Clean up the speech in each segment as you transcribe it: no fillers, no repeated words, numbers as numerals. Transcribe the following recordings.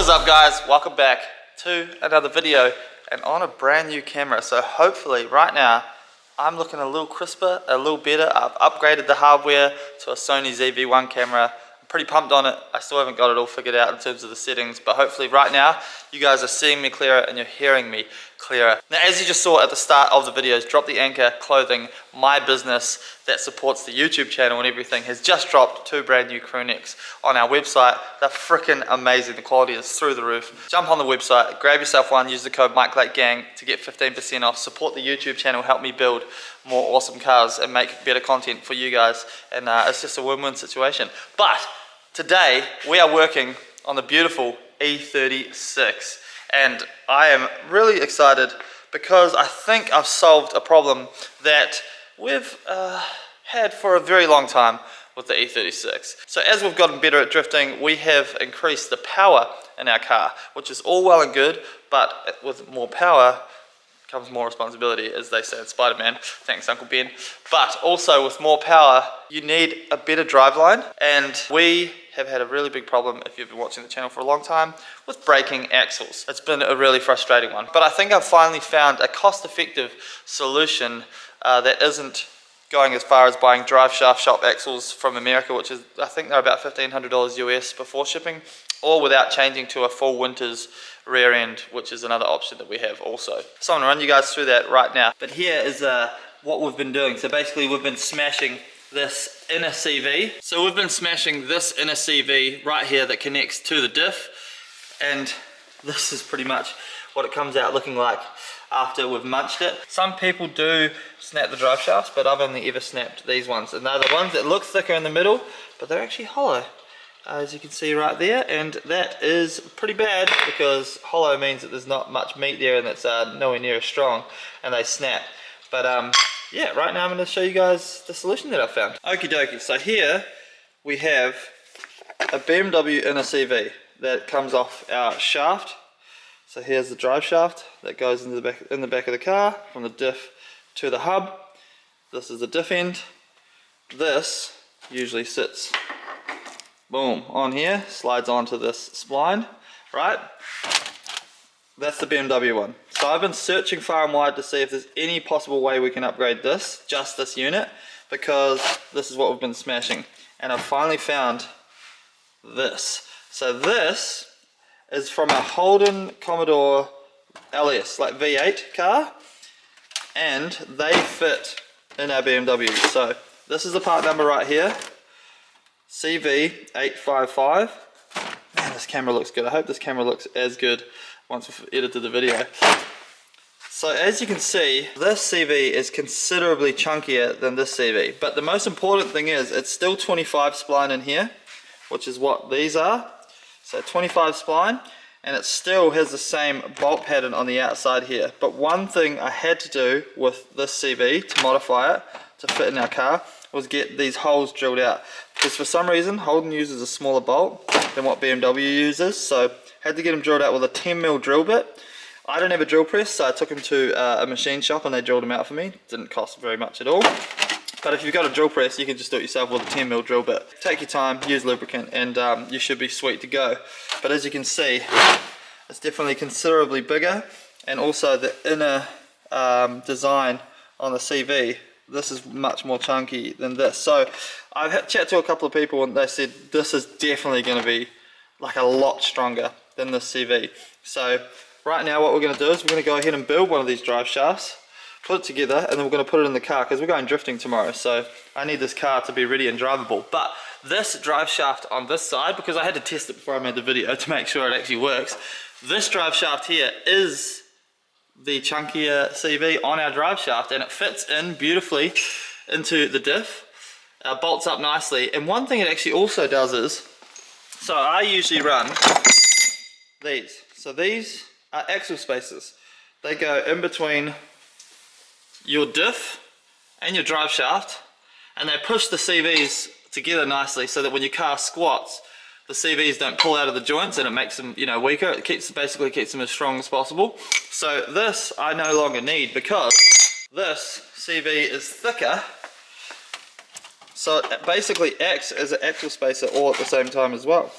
What is up, guys? Welcome back to another video and on a brand new camera. So hopefully right now I'm looking a little crisper, a little better. I've upgraded the hardware to a Sony ZV-1 camera. I'm pretty pumped on it. I still haven't got it all figured out in terms of the settings, but hopefully right now you guys are seeing me clearer and you're hearing me clearer. Now, as you just saw at the start of the videos, Drop the Anchor Clothing, my business that supports the YouTube channel and everything, has just dropped 2 brand new crew necks on our website. They're freaking amazing. The quality is through the roof. Jump on the website, grab yourself one, use the code MikeLakeGang to get 15% off. Support the YouTube channel, help me build more awesome cars and make better content for you guys. And it's just a win-win situation. But today we are working on the beautiful E36. And I am really excited because I think I've solved a problem that we've had for a very long time with the E36. So as we've gotten better at drifting, we have increased the power in our car, which is all well and good, but with more power comes more responsibility, as they say in Spider-Man. Thanks, Uncle Ben. But also with more power, you need a better driveline, and we have had a really big problem, if you've been watching the channel for a long time, with braking axles. It's been a really frustrating one. But I think I've finally found a cost-effective solution that isn't going as far as buying drive shaft shop axles from America, which is, I think they're about $1,500 US before shipping, or without changing to a full Winters rear end, which is another option that we have also. So I'm gonna run you guys through that right now. But here is what we've been doing. So basically we've been smashing this inner CV. So we've been smashing this inner CV right here that connects to the diff, and this is pretty much what it comes out looking like after we've munched it. Some people do snap the drive shafts, but I've only ever snapped these ones, and they're the ones that look thicker in the middle, but they're actually hollow, as you can see right there, and that is pretty bad because hollow means that there's not much meat there and it's nowhere near as strong, and they snap. But yeah, right now I'm going to show you guys the solution that I found. Okie dokie, so here we have a BMW inner CV that comes off our shaft. So here's the drive shaft that goes in the back of the car from the diff to the hub. This is the diff end. This usually sits, boom, on here, slides onto this spline, right? That's the BMW one. So I've been searching far and wide to see if there's any possible way we can upgrade this, just this unit, because this is what we've been smashing. And I've finally found this. So this is from a Holden Commodore LS, like V8 car, and they fit in our BMW. So this is the part number right here, CV855. Man, this camera looks good. I hope this camera looks as good once we've edited the video. So as you can see, this CV is considerably chunkier than this CV, but the most important thing is it's still 25 spline in here, which is what these are. So 25 spline, and it still has the same bolt pattern on the outside here. But one thing I had to do with this CV to modify it to fit in our car was get these holes drilled out, because for some reason Holden uses a smaller bolt than what BMW uses, so had to get them drilled out with a 10mm drill bit. I don't have a drill press, so I took them to a machine shop and they drilled them out for me. Didn't cost very much at all. But if you've got a drill press, you can just do it yourself with a 10mm drill bit. Take your time, use lubricant, and you should be sweet to go. But as you can see, it's definitely considerably bigger, and also the inner design on the CV, this is much more chunky than this. So I've chatted to a couple of people and they said this is definitely going to be like a lot stronger than this CV. So right now what we're going to do is we're going to go ahead and build one of these drive shafts, put it together, and then we're going to put it in the car because we're going drifting tomorrow, so I need this car to be ready and drivable. But this drive shaft on this side, because I had to test it before I made the video to make sure it actually works, this drive shaft here is the chunkier CV on our drive shaft, and it fits in beautifully into the diff, bolts up nicely. And one thing it actually also does is, so I usually run these. So these are axle spacers. They go in between your diff and your drive shaft, and they push the CVs together nicely so that when your car squats, the CVs don't pull out of the joints and it makes them, you know, weaker. It basically keeps them as strong as possible. So this I no longer need because this CV is thicker. So it basically acts as an axle spacer all at the same time as well.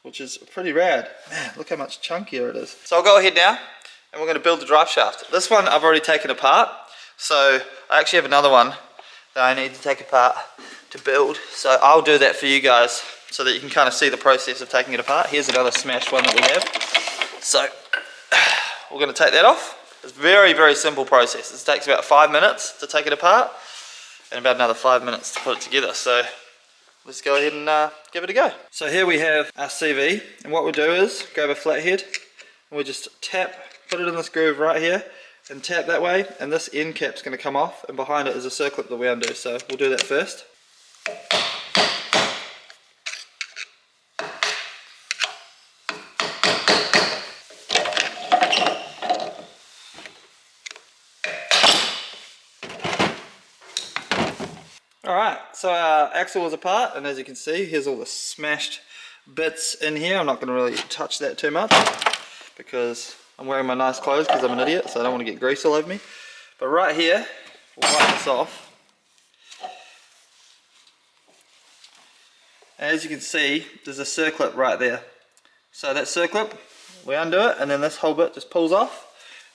which is pretty rad. Man, look how much chunkier it is. So I'll go ahead now and we're going to build the drive shaft. This one I've already taken apart, so I actually have another one that I need to take apart to build. So I'll do that for you guys so that you can kind of see the process of taking it apart. Here's another smashed one that we have. So we're going to take that off. It's a very, very simple process. It takes about 5 minutes to take it apart and about another 5 minutes to put it together. So let's go ahead and give it a go. So here we have our CV, and what we'll do is grab a flathead and we'll just tap, put it in this groove right here and tap that way, and this end cap's going to come off, and behind it is a circlip that we undo. So we'll do that first. Alright, so our axle is apart, and as you can see, here's all the smashed bits in here. I'm not going to really touch that too much because I'm wearing my nice clothes because I'm an idiot, so I don't want to get grease all over me. But right here, we'll wipe this off. And as you can see, there's a circlip right there. So that circlip, we undo it, and then this whole bit just pulls off,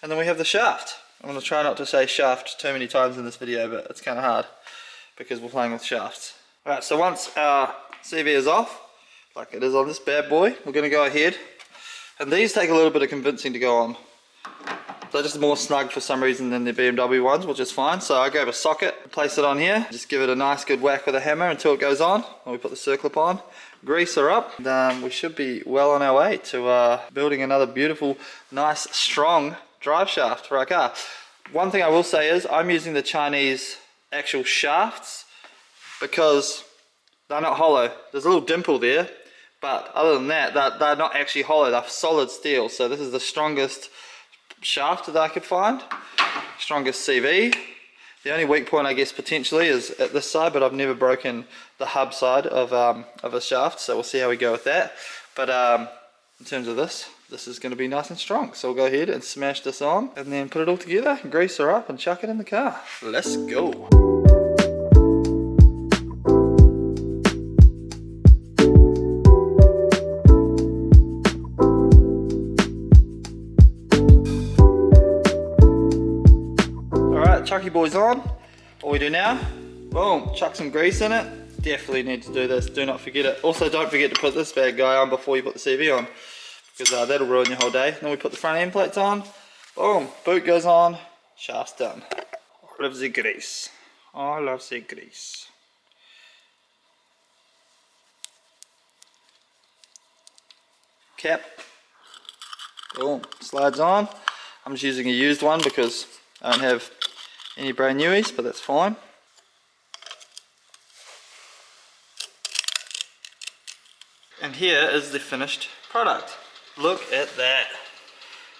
and then we have the shaft. I'm going to try not to say shaft too many times in this video, but it's kind of hard because we're playing with shafts. Alright, so once our CV is off, like it is on this bad boy, we're going to go ahead, and these take a little bit of convincing to go on. They're just more snug for some reason than the BMW ones, which is fine. So I grab a socket, place it on here, just give it a nice good whack with a hammer until it goes on, and we put the circlip on, grease her up, and we should be well on our way to building another beautiful, nice, strong drive shaft for our car. One thing I will say is I'm using the Chinese actual shafts because they're not hollow. There's a little dimple there, but other than that, they're not actually hollow. They're solid steel. So this is the strongest shaft that I could find, strongest CV. The only weak point, I guess, potentially is at this side, but I've never broken the hub side of a shaft, so we'll see how we go with that. But in terms of this is going to be nice and strong. So we'll go ahead and smash this on and then put it all together, grease her up and chuck it in the car. Let's go. Alright, Chucky boy's on. All we do now, boom, chuck some grease in it. Definitely need to do this, do not forget it. Also, don't forget to put this bad guy on before you put the CV on, because that'll ruin your whole day. Then we put the front end plates on, boom, boot goes on, shaft's done. I love the grease. I love the grease. Cap, boom, slides on. I'm just using a used one because I don't have any brand newies, but that's fine. And here is the finished product. Look at that.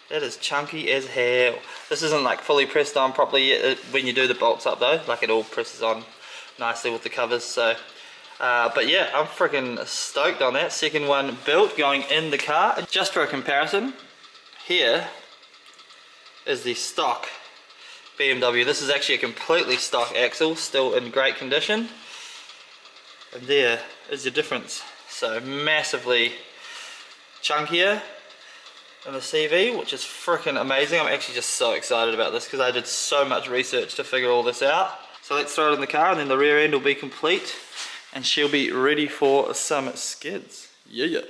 That is chunky as hell. This isn't like fully pressed on properly yet when you do the bolts up though. Like it all presses on nicely with the covers. So, but yeah, I'm freaking stoked on that. Second one built, going in the car. Just for a comparison, here is the stock BMW. This is actually a completely stock axle, still in great condition. And there is your difference. So massively chunkier than the CV, which is freaking amazing. I'm actually just so excited about this because I did so much research to figure all this out. So let's throw it in the car and then the rear end will be complete and she'll be ready for some skids. Yeah.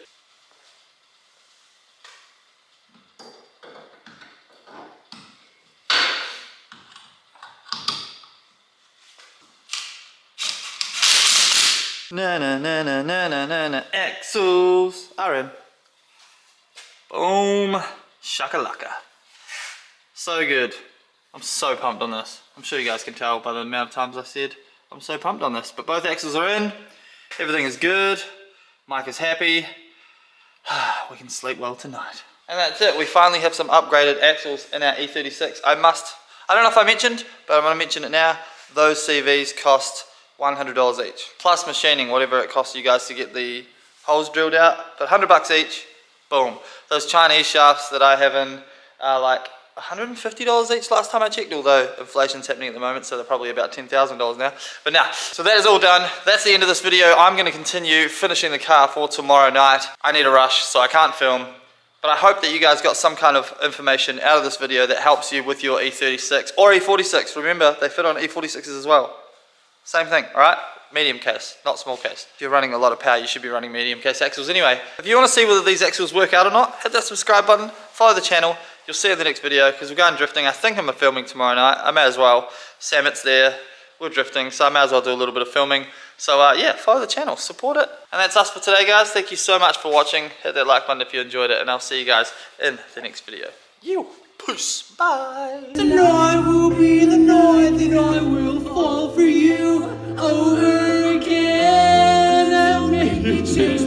Na na na na na na na na axles. RM. Boom. Shakalaka. So good. I'm so pumped on this. I'm sure you guys can tell by the amount of times I said I'm so pumped on this. But both axles are in. Everything is good. Mike is happy. We can sleep well tonight. And that's it. We finally have some upgraded axles in our E36. I don't know if I mentioned, but I'm going to mention it now. Those CVs cost $100 each, plus machining, whatever it costs you guys to get the holes drilled out, but $100 each, boom. Those Chinese shafts that I have in are like $150 each last time I checked, although inflation's happening at the moment, so they're probably about $10,000 now. But now, so that is all done. That's the end of this video. I'm going to continue finishing the car for tomorrow night. I need a rush, so I can't film. But I hope that you guys got some kind of information out of this video that helps you with your E36 or E46. Remember, they fit on E46s as well. Same thing, alright? Medium case, not small case. If you're running a lot of power, you should be running medium case axles anyway. If you want to see whether these axles work out or not, hit that subscribe button, follow the channel. You'll see in the next video, because we're going drifting. I think I'm filming tomorrow night. I may as well. Sammit's there, we're drifting, so I may as well do a little bit of filming. So yeah, follow the channel, support it. And that's us for today, guys. Thank you so much for watching. Hit that like button if you enjoyed it, and I'll see you guys in the next video. Peace, bye. The night will be the night that I will fall for you over again and make me change